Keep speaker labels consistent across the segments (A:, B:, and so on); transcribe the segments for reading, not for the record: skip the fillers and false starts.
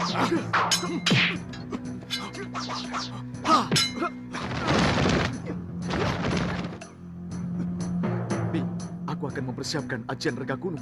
A: Mi, aku akan mempersiapkan ajian rega gunung.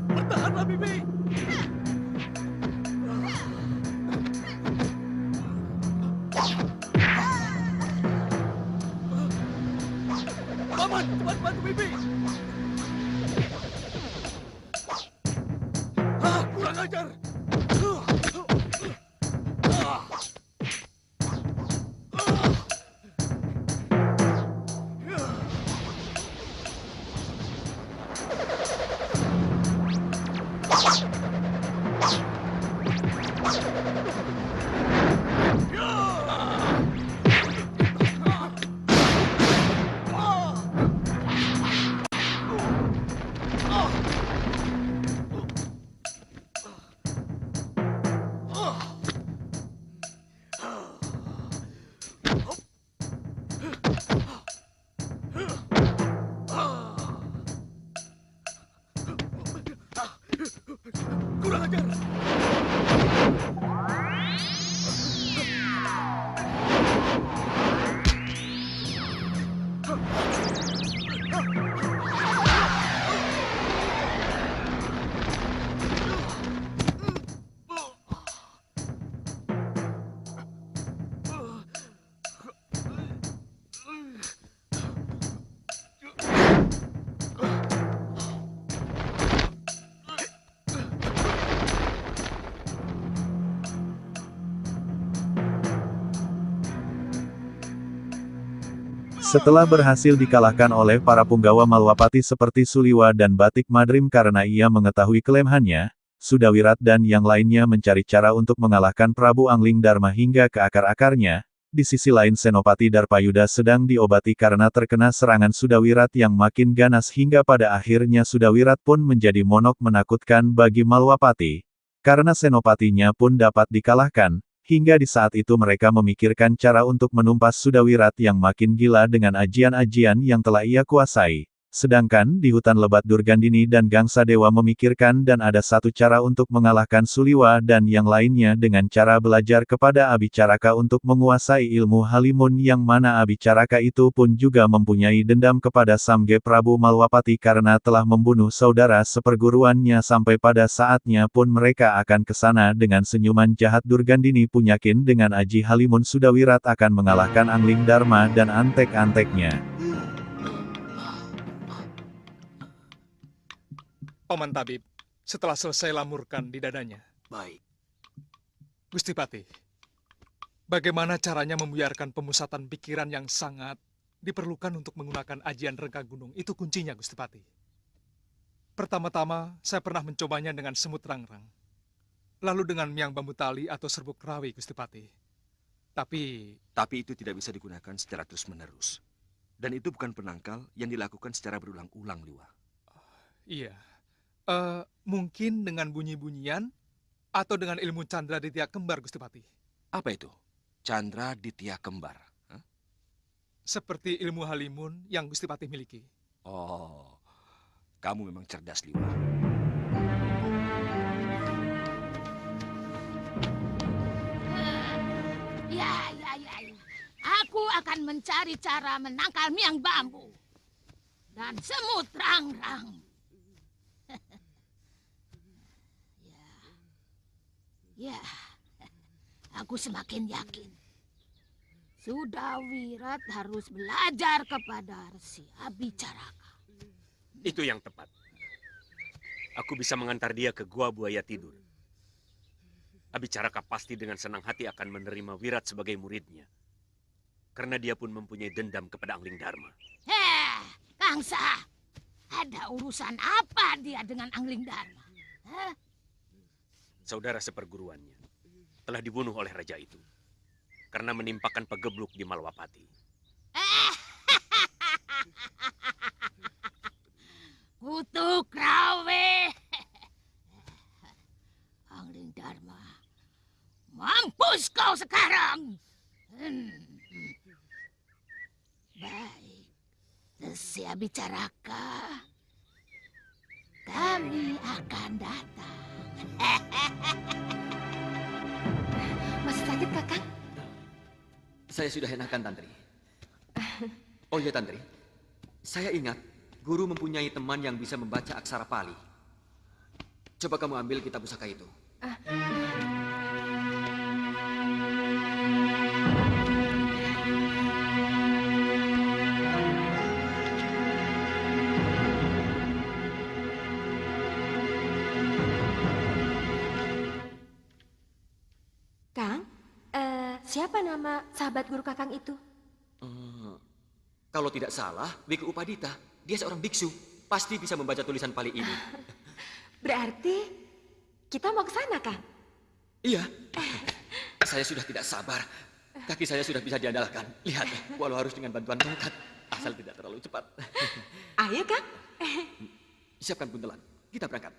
B: Bertahanlah, Bibi! Paman, cepat bantu Bibi! Kurang ajar! Kurang ajar!
C: Setelah berhasil dikalahkan oleh para punggawa Malwapati seperti Suliwa dan Batik Madrim karena ia mengetahui kelemahannya, Sudawirat dan yang lainnya mencari cara untuk mengalahkan Prabu Angling Dharma hingga ke akar-akarnya. Di sisi lain Senopati Darpayuda sedang diobati karena terkena serangan Sudawirat yang makin ganas hingga pada akhirnya Sudawirat pun menjadi monok menakutkan bagi Malwapati. Karena Senopatinya pun dapat dikalahkan, hingga di saat itu mereka memikirkan cara untuk menumpas Sudawirat yang makin gila dengan ajian-ajian yang telah ia kuasai. Sedangkan di hutan lebat Durgandini dan Gangsa Dewa memikirkan dan ada satu cara untuk mengalahkan Suliwa dan yang lainnya dengan cara belajar kepada Abicaraka untuk menguasai ilmu Halimun yang mana Abicaraka itu pun juga mempunyai dendam kepada Samge Prabu Malwapati karena telah membunuh saudara seperguruannya sampai pada saatnya pun mereka akan ke sana dengan senyuman jahat. Durgandini pun yakin dengan Aji Halimun Sudawirat akan mengalahkan Angling Dharma dan antek-anteknya.
D: Paman Tabib, setelah selesai lamurkan di dadanya.
B: Baik.
D: Gusti Patih, bagaimana caranya membiarkan pemusatan pikiran yang sangat diperlukan untuk menggunakan ajian rengka gunung? Itu kuncinya, Gusti Patih. Pertama-tama, saya pernah mencobanya dengan semut rangrang. Lalu dengan miang bambu tali atau serbuk rawi, Gusti Patih. Tapi
E: itu tidak bisa digunakan secara terus-menerus. Dan itu bukan penangkal yang dilakukan secara berulang-ulang, Liwa.
D: Iya. Mungkin dengan bunyi-bunyian atau dengan ilmu candra di tiak kembar, Gusti Patih.
E: Apa itu? Candra Ditya Kembar. Hah?
D: Seperti ilmu Halimun yang Gusti Patih miliki.
E: Oh, kamu memang cerdas, Liwa.
F: Ya. Aku akan mencari cara menangkal miang bambu dan semut rangrang. Ya, aku semakin yakin. Sudawirat harus belajar kepada Resi Abicaraka.
G: Itu yang tepat. Aku bisa mengantar dia ke gua buaya tidur. Abicaraka pasti dengan senang hati akan menerima Wirat sebagai muridnya. Karena dia pun mempunyai dendam kepada Angling Dharma.
F: Kangsa, ada urusan apa dia dengan Angling Dharma?
G: Saudara seperguruannya telah dibunuh oleh raja itu karena menimpakan pegebluk di Malwapati.
F: Kutuk Rawe. Angling Dharma, mampus kau sekarang. Baik, Resi Abicaraka, kami akan datang.
H: Masih sakit, Kakang?
I: Saya sudah enakan, Tantri. Oh ya, Tantri. Saya ingat, guru mempunyai teman yang bisa membaca aksara Pali. Coba kamu ambil kitab pusaka itu.
H: Kang, siapa nama sahabat guru Kakang itu?
I: Kalau tidak salah, Wiku Upadita. Dia seorang biksu. Pasti bisa membaca tulisan Pali ini.
H: Berarti kita mau ke sana, Kang?
I: Iya. Saya sudah tidak sabar. Kaki saya sudah bisa diandalkan. Lihat, walau harus dengan bantuan tongkat. Asal tidak terlalu cepat.
H: Ayo, Kang.
I: Siapkan buntelan. Kita berangkat.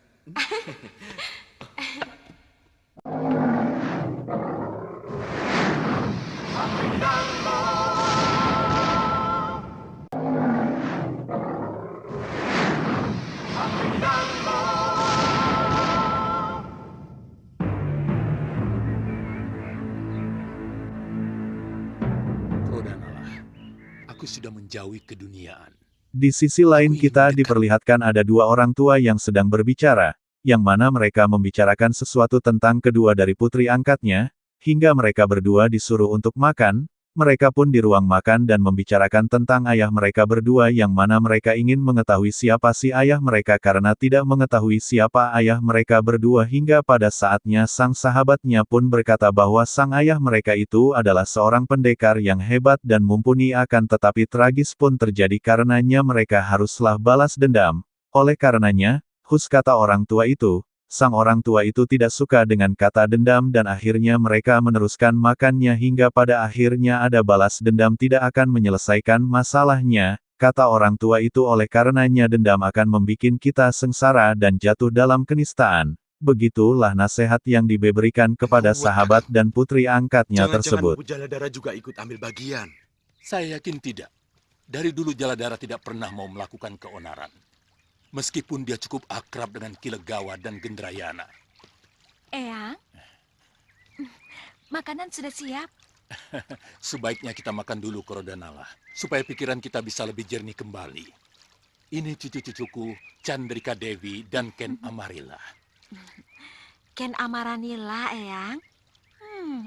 J: Aku sudah menjauhi keduniaan.
C: Di sisi lain kita diperlihatkan ada dua orang tua yang sedang berbicara, yang mana mereka membicarakan sesuatu tentang kedua dari putri angkatnya, hingga mereka berdua disuruh untuk makan. Mereka pun di ruang makan dan membicarakan tentang ayah mereka berdua yang mana mereka ingin mengetahui siapa si ayah mereka karena tidak mengetahui siapa ayah mereka berdua hingga pada saatnya sang sahabatnya pun berkata bahwa sang ayah mereka itu adalah seorang pendekar yang hebat dan mumpuni akan tetapi tragis pun terjadi karenanya mereka haruslah balas dendam. Oleh karenanya, kata orang tua itu, sang orang tua itu tidak suka dengan kata dendam dan akhirnya mereka meneruskan makannya hingga pada akhirnya ada balas dendam tidak akan menyelesaikan masalahnya, kata orang tua itu oleh karenanya dendam akan membikin kita sengsara dan jatuh dalam kenistaan. Begitulah nasihat yang diberikan kepada sahabat dan putri angkatnya tersebut.
B: Jangan-jangan Jaladara juga ikut ambil bagian.
J: Saya yakin tidak. Dari dulu Jaladara tidak pernah mau melakukan keonaran. Meskipun dia cukup akrab dengan Kilegawa dan Gendrayana.
H: Eyang, makanan sudah siap.
J: Sebaiknya kita makan dulu, Korodhanala, supaya pikiran kita bisa lebih jernih kembali. Ini cucu-cucuku, Chandrika Dewi dan Ken Amarila.
H: Ken Amaranila, Eyang.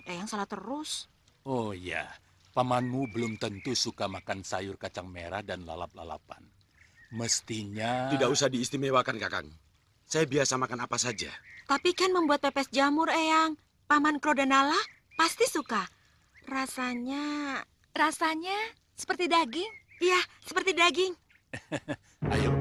H: Eyang salah terus.
J: Oh ya, pamanmu belum tentu suka makan sayur kacang merah dan lalap-lalapan. Mestinya...
B: Tidak usah diistimewakan, Kakang. Saya biasa makan apa saja.
H: Tapi Ken membuat pepes jamur, Eyang. Paman Korodhanala pasti suka. Rasanya seperti daging. Iya, seperti daging.
J: Ayo.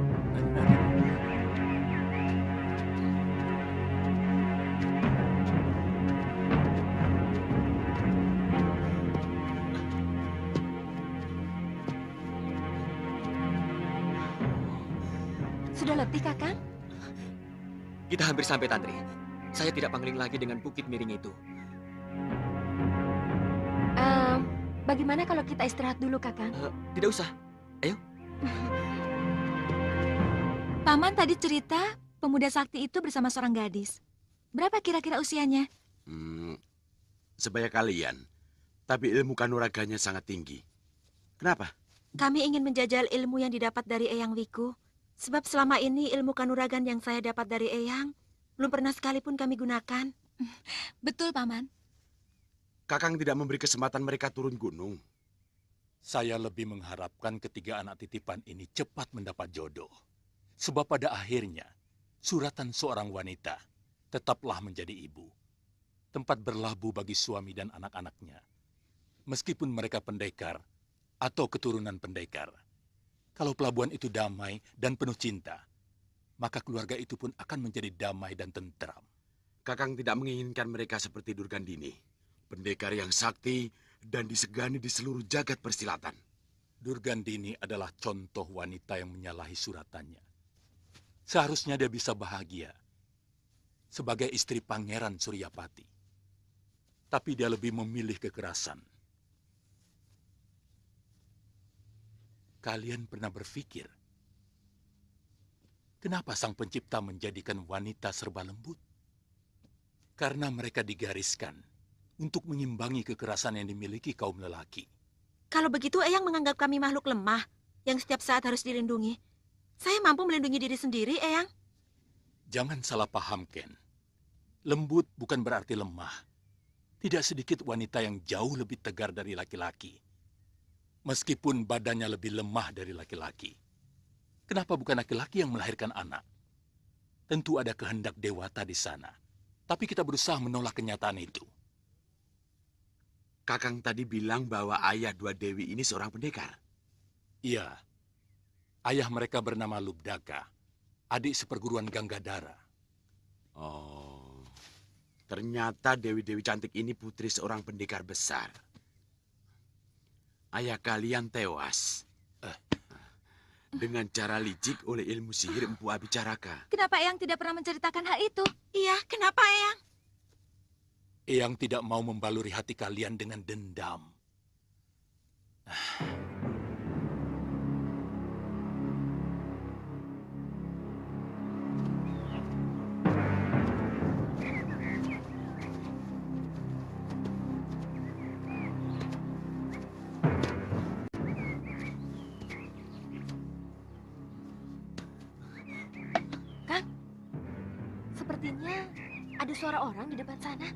H: Sudah letih, Kakang?
I: Kita hampir sampai, Tantri. Saya tidak pangling lagi dengan bukit miring itu.
H: Bagaimana kalau kita istirahat dulu, Kakang?
I: Tidak usah. Ayo.
H: Paman tadi cerita pemuda sakti itu bersama seorang gadis. Berapa kira-kira usianya?
B: Sebaya kalian. Tapi ilmu kanuraganya sangat tinggi. Kenapa?
H: Kami ingin menjajal ilmu yang didapat dari Eyang Wiku. Sebab selama ini ilmu kanuragan yang saya dapat dari Eyang, belum pernah sekalipun kami gunakan. Betul, Paman.
B: Kakang tidak memberi kesempatan mereka turun gunung.
J: Saya lebih mengharapkan ketiga anak titipan ini cepat mendapat jodoh. Sebab pada akhirnya, suratan seorang wanita tetaplah menjadi ibu. Tempat berlabuh bagi suami dan anak-anaknya. Meskipun mereka pendekar atau keturunan pendekar. Kalau pelabuhan itu damai dan penuh cinta, maka keluarga itu pun akan menjadi damai dan tentram.
B: Kakang tidak menginginkan mereka seperti Durgandini, pendekar yang sakti dan disegani di seluruh jagat persilatan.
J: Durgandini adalah contoh wanita yang menyalahi suratannya. Seharusnya dia bisa bahagia sebagai istri Pangeran Suryapati. Tapi dia lebih memilih kekerasan. Kalian pernah berpikir, kenapa Sang Pencipta menjadikan wanita serba lembut? Karena mereka digariskan untuk mengimbangi kekerasan yang dimiliki kaum lelaki.
H: Kalau begitu Eyang menganggap kami makhluk lemah yang setiap saat harus dilindungi. Saya mampu melindungi diri sendiri, Eyang.
J: Jangan salah paham, Ken. Lembut bukan berarti lemah. Tidak sedikit wanita yang jauh lebih tegar dari laki-laki. Meskipun badannya lebih lemah dari laki-laki. Kenapa bukan laki-laki yang melahirkan anak? Tentu ada kehendak dewata di sana. Tapi kita berusaha menolak kenyataan itu.
B: Kakang tadi bilang bahwa ayah dua dewi ini seorang pendekar.
J: Iya. Ayah mereka bernama Lubdaka, adik seperguruan Ganggadara.
B: Oh, ternyata dewi-dewi cantik ini putri seorang pendekar besar. Ayah kalian tewas dengan cara licik oleh ilmu sihir Empu Abicaraka.
H: Kenapa Eyang tidak pernah menceritakan hal itu? Iya, kenapa Eyang?
J: Eyang tidak mau membaluri hati kalian dengan dendam.
H: Sepertinya ada suara orang di depan sana.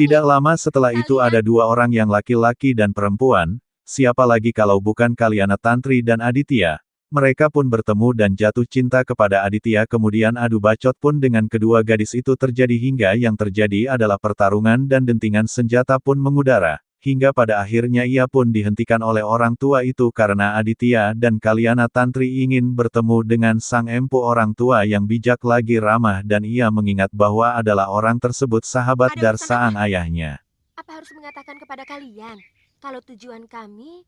C: Tidak lama setelah itu ada dua orang yang laki-laki dan perempuan, siapa lagi kalau bukan Kalyana Tantri dan Aditya. Mereka pun bertemu dan jatuh cinta kepada Aditya, kemudian adu bacot pun dengan kedua gadis itu terjadi hingga yang terjadi adalah pertarungan dan dentingan senjata pun mengudara. Hingga pada akhirnya ia pun dihentikan oleh orang tua itu karena Aditya dan Kalyana Tantri ingin bertemu dengan sang empu orang tua yang bijak lagi ramah dan ia mengingat bahwa adalah orang tersebut sahabat Darsaan ayahnya.
H: Apa harus mengatakan kepada kalian kalau tujuan kami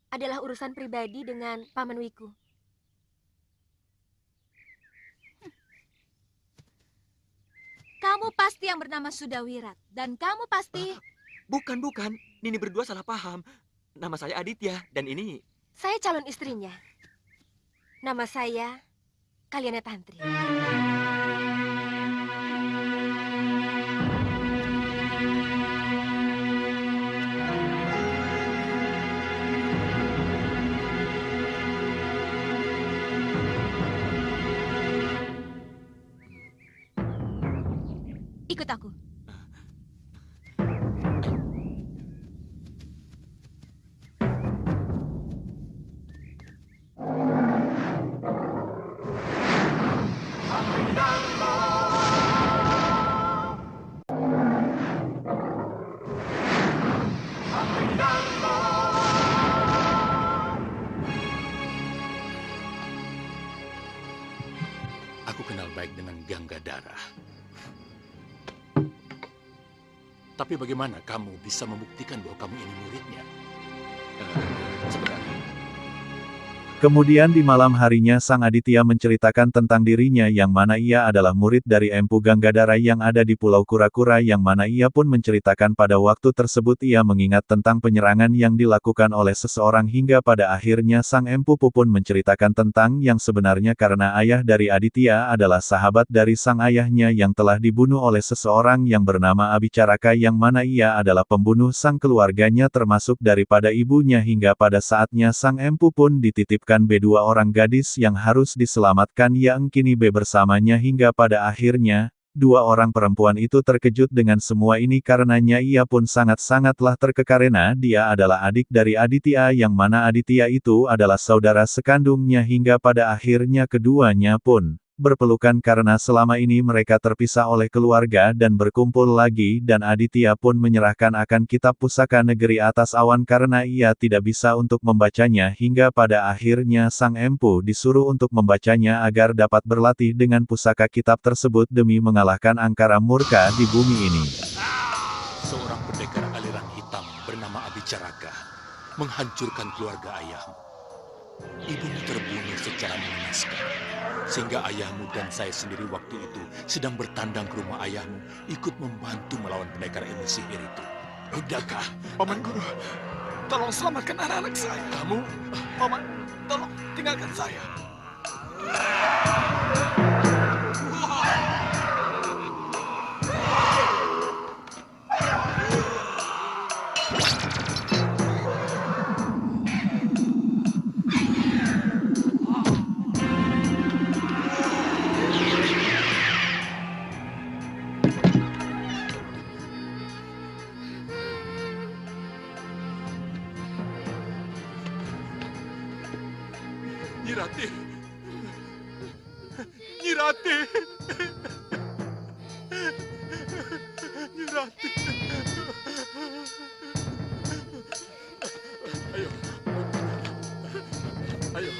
H: adalah urusan pribadi dengan Paman Wiku?
F: Kamu pasti yang bernama Sudawirat dan kamu pasti...
I: Bukan. Nini berdua salah paham. Nama saya Aditya, dan ini...
H: Saya calon istrinya. Nama saya Kalyana Tantri.
F: Ikut aku.
J: Aku kenal baik dengan Ganggadara. Tapi bagaimana kamu bisa membuktikan bahwa kamu ini muridnya?
I: Sebentar.
C: Kemudian di malam harinya Sang Aditya menceritakan tentang dirinya yang mana ia adalah murid dari Empu Gangadhara yang ada di Pulau Kura-Kura yang mana ia pun menceritakan pada waktu tersebut ia mengingat tentang penyerangan yang dilakukan oleh seseorang hingga pada akhirnya Sang Empu pun menceritakan tentang yang sebenarnya karena ayah dari Aditya adalah sahabat dari sang ayahnya yang telah dibunuh oleh seseorang yang bernama Abicaraka yang mana ia adalah pembunuh sang keluarganya termasuk daripada ibunya hingga pada saatnya Sang Empu pun dititipkan B2 orang gadis yang harus diselamatkan yang kini B bersamanya hingga pada akhirnya, dua orang perempuan itu terkejut dengan semua ini karenanya ia pun sangat-sangatlah terkekarena dia adalah adik dari Aditya yang mana Aditya itu adalah saudara sekandungnya hingga pada akhirnya keduanya pun berpelukan karena selama ini mereka terpisah oleh keluarga dan berkumpul lagi dan Aditya pun menyerahkan akan kitab pusaka negeri atas awan karena ia tidak bisa untuk membacanya hingga pada akhirnya Sang Empu disuruh untuk membacanya agar dapat berlatih dengan pusaka kitab tersebut demi mengalahkan angkara murka di bumi ini.
J: Seorang pendekar aliran hitam bernama Abicaraka menghancurkan keluarga ayahmu. Ibumu terbunuh secara mengenaskan, sehingga ayahmu dan saya sendiri waktu itu sedang bertandang ke rumah ayahmu, ikut membantu melawan pendekar ilmu sihir itu. Udahkah?
A: Paman Guru, tolong selamatkan anak-anak saya.
J: Kamu?
A: Paman, tolong tinggalkan saya.
J: Nyirati! Nyirati! Nyirati! Ayo. Ayo.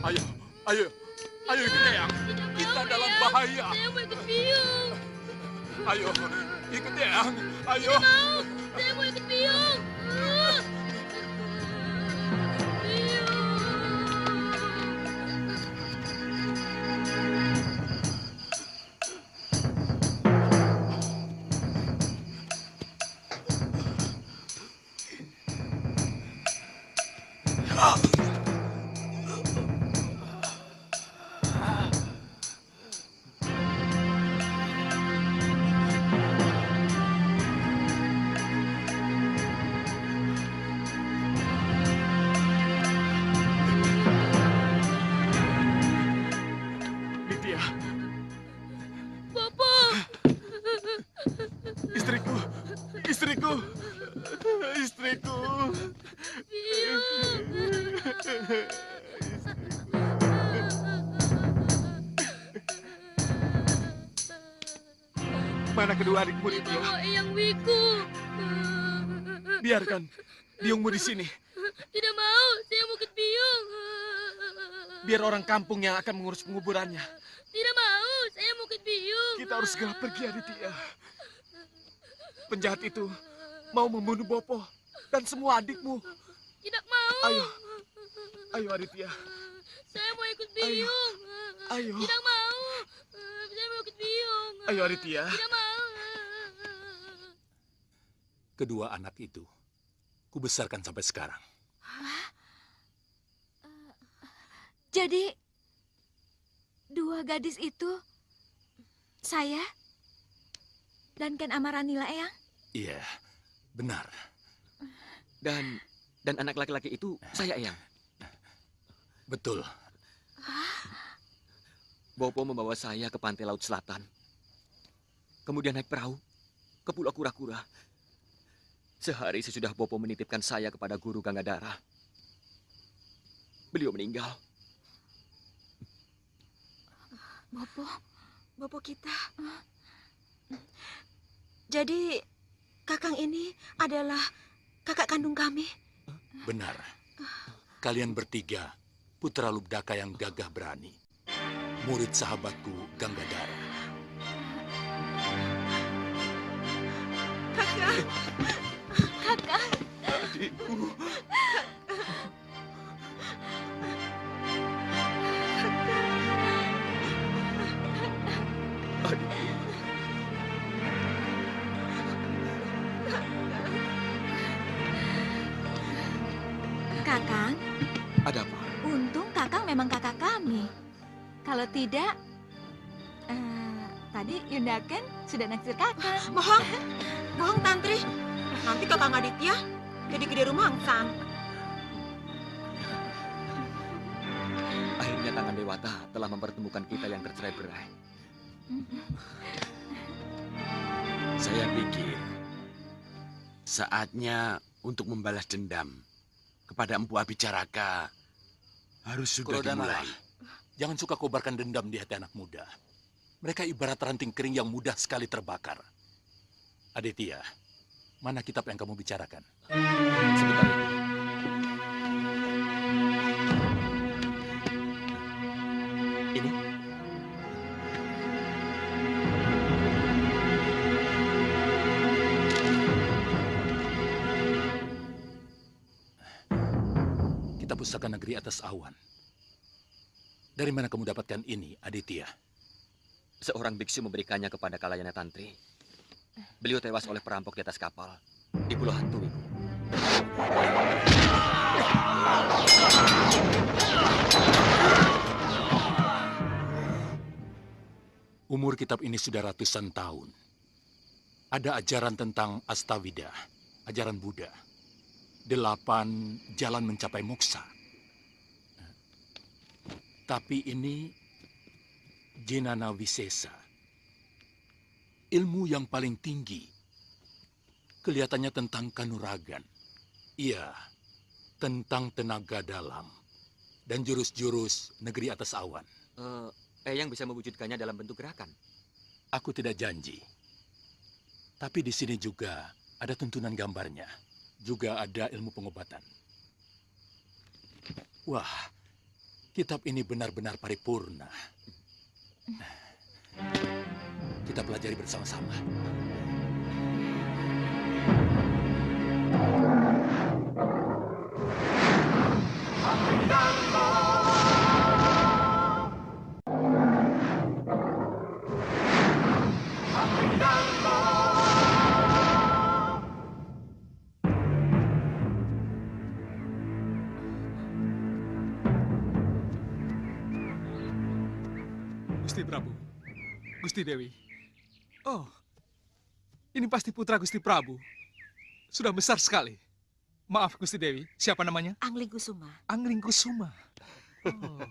J: Ayo. Ayo. Ayo ikut Eyang. Kita dalam bahaya.
F: Saya mau ikut biung.
J: Ayo. Ikut Eyang. Ayo.
F: Saya mau ikut biung.
A: Istriku. Mana kedua adik muridnya?
F: Eyang Wiku.
A: Biarkan biungmu di sini.
F: Tidak mau, saya mau ikut biung.
A: Biar orang kampung yang akan mengurus penguburannya.
F: Tidak mau, saya mau ikut biung.
A: Kita harus segera pergi, Aditya. Penjahat itu mau membunuh Bopo dan semua adikmu.
F: Tidak mau.
A: Ayo, ayo Aditya.
F: Saya mau ikut biung.
A: Ayo.
F: Tidak mau. Saya mau ikut biung.
A: Ayo Aditya.
F: Tidak mau.
J: Kedua anak itu, kubesarkan sampai sekarang.
H: Jadi, dua gadis itu, saya dan Ken Amaranila, Eyang?
J: Iya, benar.
I: Dan anak laki-laki itu saya, Eyang.
J: Betul.
I: Bopo membawa saya ke pantai Laut Selatan. Kemudian naik perahu ke Pulau Kura-Kura. Sehari sesudah Bopo menitipkan saya kepada Guru Gangadhara. Beliau meninggal.
H: Bopo kita. Jadi, Kakang ini adalah kakak kandung kami?
J: Benar. Kalian bertiga, putra Lubdaka yang gagah berani. Murid sahabatku Gangadhara.
H: Kakak.
A: Adikku.
H: Kakang,
B: Ada apa?
H: untung Kakang memang kakak kami. Kalau tidak, tadi Yundaken sudah naksir Kakang.
K: Bohong, bohong Tantri. Nanti Kakang Aditya jadi gede rumangsang.
I: Akhirnya tangan Dewata telah mempertemukan kita yang tercerai-berai.
B: Saya pikir saatnya untuk membalas dendam kepada Empu Abicaraka harus sudah
J: Kurodanala,
B: dimulai.
J: jangan suka kobarkan dendam di hati anak muda. Mereka ibarat ranting kering yang mudah sekali terbakar. Aditya, mana kitab yang kamu bicarakan?
I: Sebentar itu. Ini?
J: Kitab Pusaka Negeri Atas Awan. Dari mana kamu dapatkan ini, Aditya?
I: Seorang biksu memberikannya kepada Kalayana Tantri. Beliau tewas oleh perampok di atas kapal di Pulau Hantu itu.
J: Umur kitab ini sudah ratusan tahun. Ada ajaran tentang Astawida, ajaran Buddha. 8 jalan mencapai moksa. Tapi ini Jenana Wisesa. Ilmu yang paling tinggi. Kelihatannya tentang kanuragan. Iya, tentang tenaga dalam. Dan jurus-jurus negeri atas awan.
I: Eyang bisa mewujudkannya dalam bentuk gerakan.
J: Aku tidak janji. Tapi di sini juga ada tuntunan gambarnya. Juga ada ilmu pengobatan. Wah, kitab ini benar-benar paripurna. Kita pelajari bersama-sama.
D: Gusti Prabu, Gusti Dewi. Oh, ini pasti putra Gusti Prabu. Sudah besar sekali. Maaf Gusti Dewi, siapa namanya?
H: Angling Kusuma.
D: Angling Kusuma. Oh.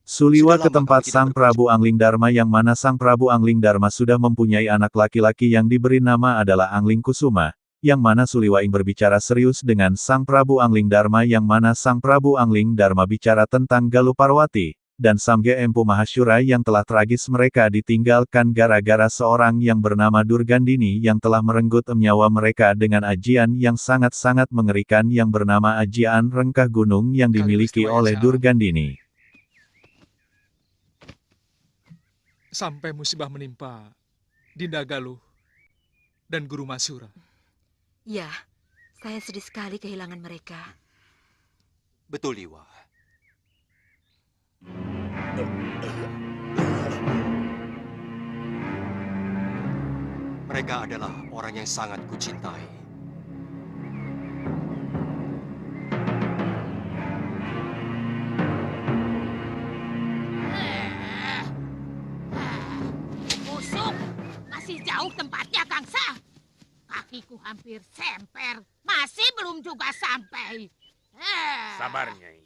C: Suliwa
B: Sudah
C: ke
B: lama
C: tempat
B: kami tidak
C: Sang Prabu Angling Dharma yang mana Sang Prabu Angling Dharma sudah mempunyai anak laki-laki yang diberi nama adalah Angling Kusuma, yang mana Suliwa ingin berbicara serius dengan Sang Prabu Angling Dharma yang mana Sang Prabu Angling Dharma bicara tentang Galuh Parwati, dan Samgya Empu Mahasyura yang telah tragis mereka ditinggalkan gara-gara seorang yang bernama Durgandini yang telah merenggut nyawa mereka dengan ajian yang sangat-sangat mengerikan yang bernama ajian rengkah gunung yang dimiliki oleh Durgandini.
D: Sampai musibah menimpa Dinda Galuh dan Guru Masura.
K: Ya, saya sedih sekali kehilangan mereka.
E: Betul, Liwa. Mereka adalah orang yang sangat kucintai.
F: Busuk, masih jauh tempatnya, Kangsa. Kakiku hampir semper, masih belum juga sampai.
G: Sabar, Nyai.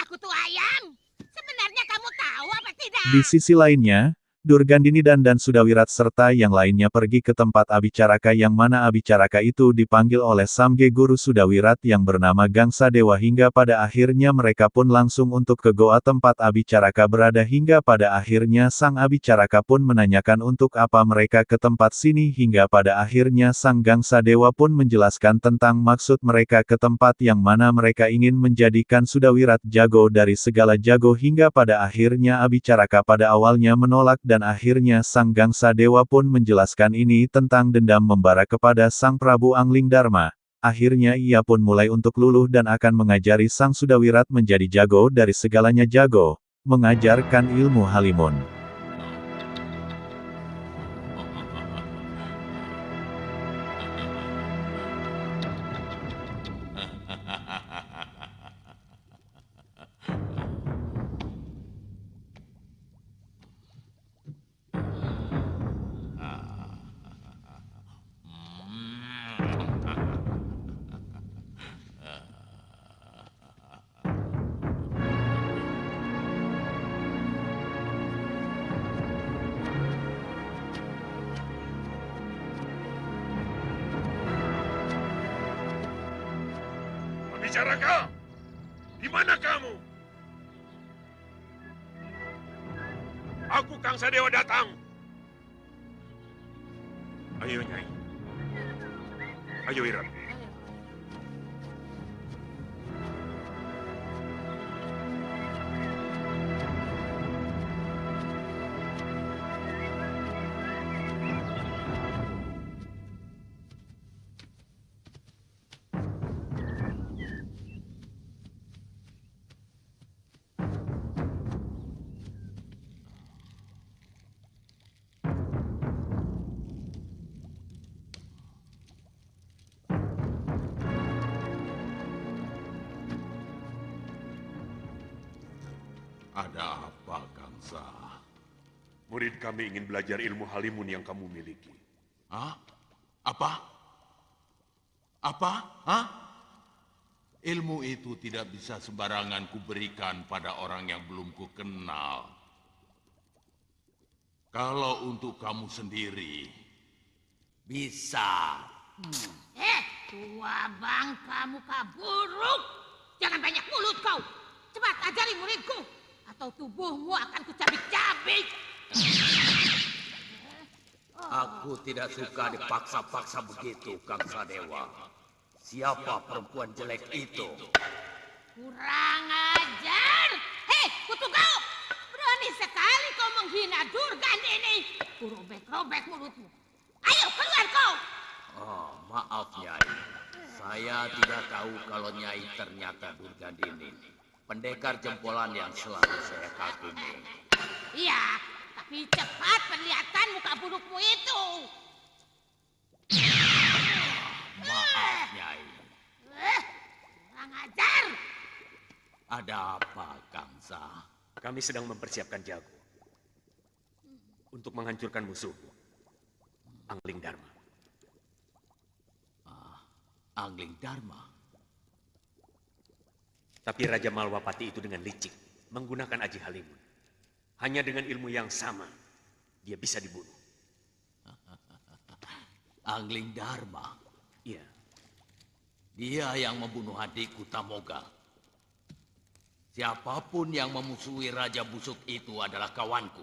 F: Kutu ayam. Sebenarnya kamu tahu apa tidak?
C: Di sisi lainnya, Durgandini dan Sudawirat serta yang lainnya pergi ke tempat Abicaraka yang mana Abicaraka itu dipanggil oleh Samge Guru Sudawirat yang bernama Gangsa Dewa hingga pada akhirnya mereka pun langsung untuk ke goa tempat Abicaraka berada hingga pada akhirnya Sang Abicaraka pun menanyakan untuk apa mereka ke tempat sini hingga pada akhirnya Sang Gangsa Dewa pun menjelaskan tentang maksud mereka ke tempat yang mana mereka ingin menjadikan Sudawirat jago dari segala jago hingga pada akhirnya Abicaraka pada awalnya menolak dan akhirnya Sang Gangsa Dewa pun menjelaskan ini tentang dendam membara kepada Sang Prabu Angling Dharma. Akhirnya ia pun mulai untuk luluh dan akan mengajari Sang Sudawirat menjadi jago dari segalanya jago, mengajarkan ilmu halimun.
B: Bicaraka! Di mana kamu? Aku Kang Sadewa datang. Ayo, Nyai. Ayo, Wirat.
L: Ada apa, Gangsa?
B: Murid kami ingin belajar ilmu halimun yang kamu miliki.
L: Hah? Apa? Apa? Hah? Ilmu itu tidak bisa sembarangan kuberikan pada orang yang belum kukenal. Kalau untuk kamu sendiri, bisa.
F: Tua bangka muka buruk. Jangan banyak mulut kau. Cepat ajari muridku. Atau tubuhmu akan kucabik-cabik.
M: Aku tidak suka dipaksa-paksa begitu, Kang Sadewa. Siapa perempuan jelek itu?
F: Kurang ajar. Hei, kutu kau. Berani sekali kau menghina Durgandini. Kurobek-robek mulutmu. Ayo, keluar kau.
M: Oh, maaf, Nyai. Saya tidak tahu kalau Nyai ternyata Durgandini. Pendekar jempolan yang selalu saya kagumi.
F: Iya, tapi cepat perlihatkan muka burukmu itu.
M: Maaf, Nyai.
F: Kurang ajar.
M: Ada apa, Gangsa?
G: Kami sedang mempersiapkan jago untuk menghancurkan musuh, Angling Dharma.
M: Angling Dharma?
G: Tapi Raja Malwapati itu dengan licik menggunakan Aji Halimun. Hanya dengan ilmu yang sama, dia bisa dibunuh.
M: Angling Dharma?
G: Iya.
M: Dia yang membunuh adikku Tamoga. Siapapun yang memusuhi Raja Busuk itu adalah kawanku.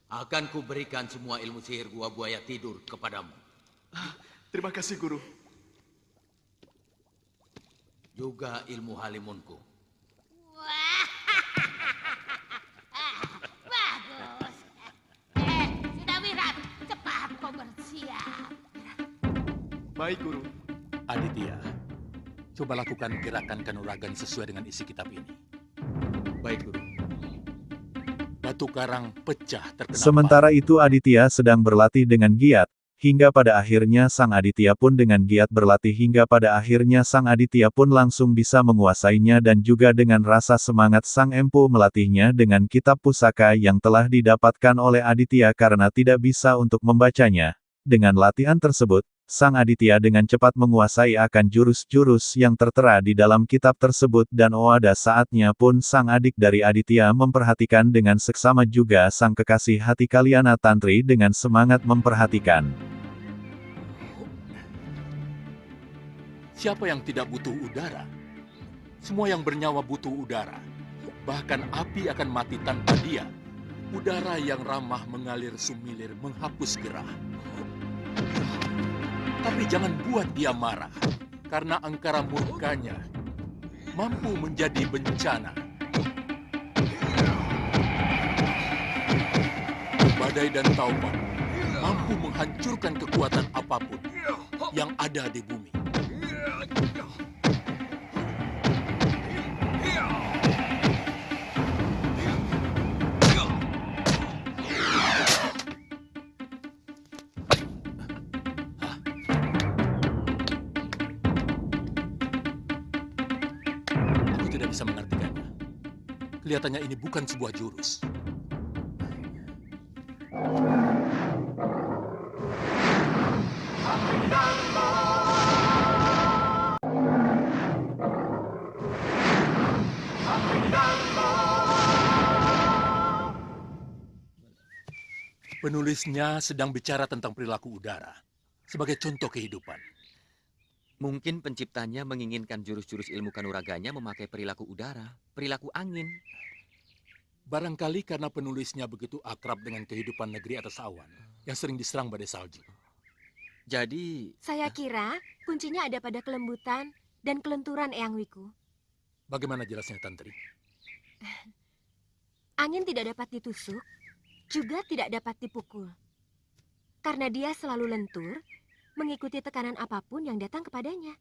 M: Akan kuberikan semua ilmu sihir gua buaya tidur kepadamu.
A: Terima kasih, Guru.
M: Juga ilmu halimunku.
F: Bagus. Sudah Wirat, cepat kau bersiap.
A: Baik, Guru.
J: Aditya, coba lakukan gerakan kanuragan sesuai dengan isi kitab ini.
A: Baik, Guru.
J: Batu karang pecah terkena
C: Sementara itu Aditya sedang berlatih dengan giat, hingga pada akhirnya Sang Aditya pun dengan giat berlatih hingga pada akhirnya Sang Aditya pun langsung bisa menguasainya dan juga dengan rasa semangat Sang Empu melatihnya dengan kitab pusaka yang telah didapatkan oleh Aditya karena tidak bisa untuk membacanya. Dengan latihan tersebut, Sang Aditya dengan cepat menguasai akan jurus-jurus yang tertera di dalam kitab tersebut dan pada saatnya pun sang adik dari Aditya memperhatikan dengan seksama juga sang kekasih hati Kalyana Tantri dengan semangat memperhatikan.
J: Siapa yang tidak butuh udara? Semua yang bernyawa butuh udara. Bahkan api akan mati tanpa dia. Udara yang ramah mengalir sumilir menghapus gerah. Tapi jangan buat dia marah, karena angkara murkanya mampu menjadi bencana. Badai dan taufan mampu menghancurkan kekuatan apapun yang ada di bumi. Aku tidak bisa mengartikannya. Kelihatannya ini bukan sebuah jurus. Penulisnya sedang bicara tentang perilaku udara sebagai contoh kehidupan.
I: Mungkin penciptanya menginginkan jurus-jurus ilmu kanuraganya memakai perilaku udara, perilaku angin.
J: Barangkali karena penulisnya begitu akrab dengan kehidupan negeri atas awan yang sering diserang badai salju.
I: Jadi...
H: Saya kira kuncinya ada pada kelembutan dan kelenturan Eyang Wiku.
J: Bagaimana jelasnya, Tantri?
H: Angin tidak dapat ditusuk, juga tidak dapat dipukul. Karena dia selalu lentur, mengikuti tekanan apapun yang datang kepadanya.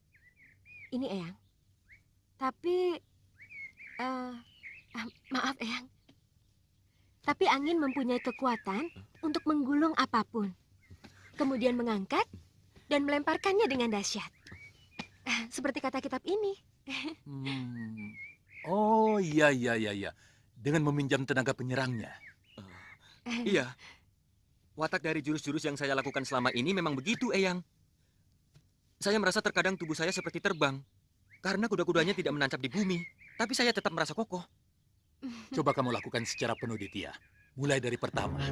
H: Ini Eyang. Tapi, maaf Eyang. Tapi angin mempunyai kekuatan untuk menggulung apapun. Kemudian mengangkat dan melemparkannya dengan dahsyat. Seperti kata kitab ini.
J: Oh, iya. Dengan meminjam tenaga penyerangnya.
I: Iya. Watak dari jurus-jurus yang saya lakukan selama ini memang begitu, Eyang. Saya merasa terkadang tubuh saya seperti terbang. Karena kuda-kudanya tidak menancap di bumi. Tapi saya tetap merasa kokoh.
J: Coba kamu lakukan secara penuh, Ditya. Mulai dari pertama.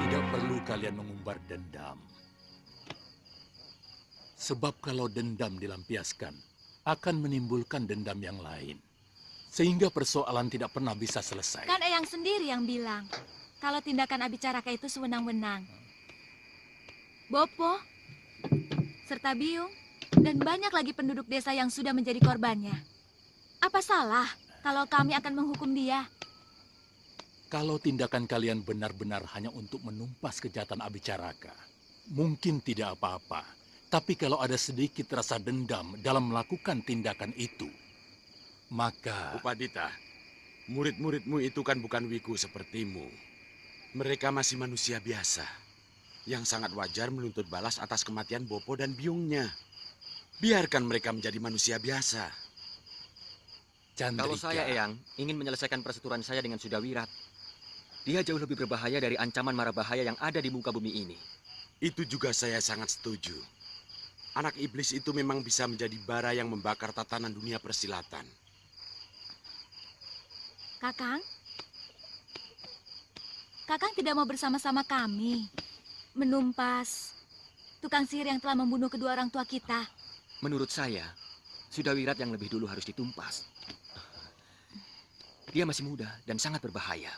J: Tidak perlu kalian mengumbar dendam. Sebab kalau dendam dilampiaskan, akan menimbulkan dendam yang lain. Sehingga persoalan tidak pernah bisa selesai.
H: Kan Eyang sendiri yang bilang, kalau tindakan Abicaraka itu sewenang-wenang. Bopo, serta Biung, dan banyak lagi penduduk desa yang sudah menjadi korbannya. Apa salah kalau kami akan menghukum dia?
J: Kalau tindakan kalian benar-benar hanya untuk menumpas kejahatan Abicaraka, mungkin tidak apa-apa. Tapi kalau ada sedikit rasa dendam dalam melakukan tindakan itu, maka...
B: Upadita, murid-muridmu itu kan bukan Wiku sepertimu. Mereka masih manusia biasa, yang sangat wajar menuntut balas atas kematian Bopo dan Biungnya. Biarkan mereka menjadi manusia biasa.
J: Chandrika.
I: Kalau saya, Eyang, ingin menyelesaikan perseturuan saya dengan Sudawirat, dia jauh lebih berbahaya dari ancaman mara bahaya yang ada di muka bumi ini.
B: Itu juga saya sangat setuju. Anak iblis itu memang bisa menjadi bara yang membakar tatanan dunia persilatan.
H: Kakang tidak mau bersama-sama kami menumpas tukang sihir yang telah membunuh kedua orang tua kita.
I: Menurut saya, Sudawirat yang lebih dulu harus ditumpas. Dia masih muda dan sangat berbahaya.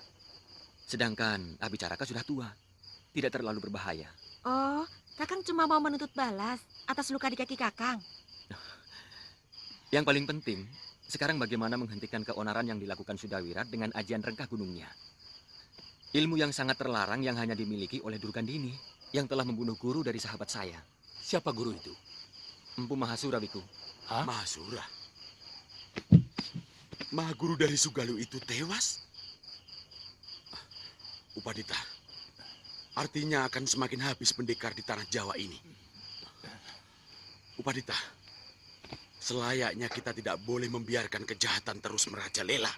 I: Sedangkan Abicaraka sudah tua, tidak terlalu berbahaya.
H: Oh, Kakang cuma mau menuntut balas atas luka di kaki Kakang.
I: Yang paling penting, sekarang bagaimana menghentikan keonaran yang dilakukan Sudawirat dengan ajian rengkah gunungnya. Ilmu yang sangat terlarang yang hanya dimiliki oleh Durgandini, yang telah membunuh guru dari sahabat saya.
J: Siapa guru itu?
I: Empu Mahasura, Biku.
B: Hah? Mahasura? Mahaguru dari Sugalu itu tewas? Upadita, artinya akan semakin habis pendekar di tanah Jawa ini. Upadita, selayaknya kita tidak boleh membiarkan kejahatan terus merajalela.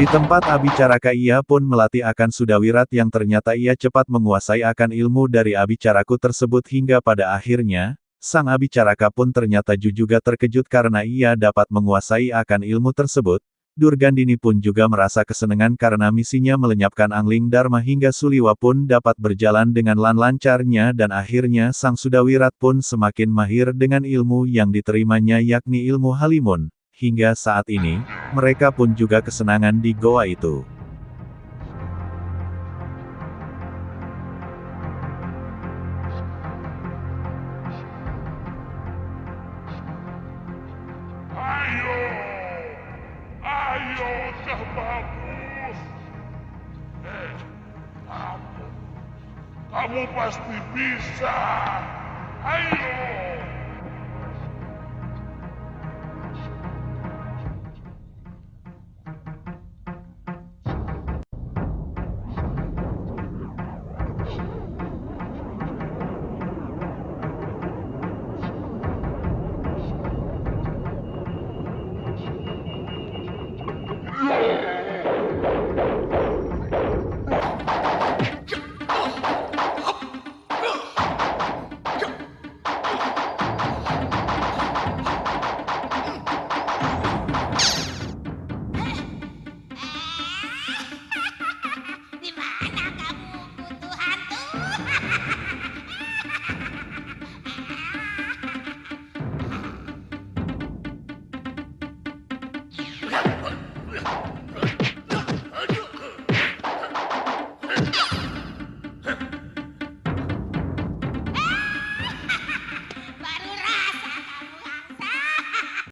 C: Di tempat Abicaraka ia pun melatih akan Sudawirat yang ternyata ia cepat menguasai akan ilmu dari Abicaraku tersebut hingga pada akhirnya, sang Abicaraka pun ternyata juga terkejut karena ia dapat menguasai akan ilmu tersebut. Durgandini pun juga merasa kesenangan karena misinya melenyapkan Angling Dharma hingga Suliwa pun dapat berjalan dengan lancarnya dan akhirnya sang Sudawirat pun semakin mahir dengan ilmu yang diterimanya yakni ilmu Halimun. Hingga saat ini, mereka pun juga kesenangan di goa itu.
L: Terbagus. Ampun. Kamu pasti bisa. Ayo.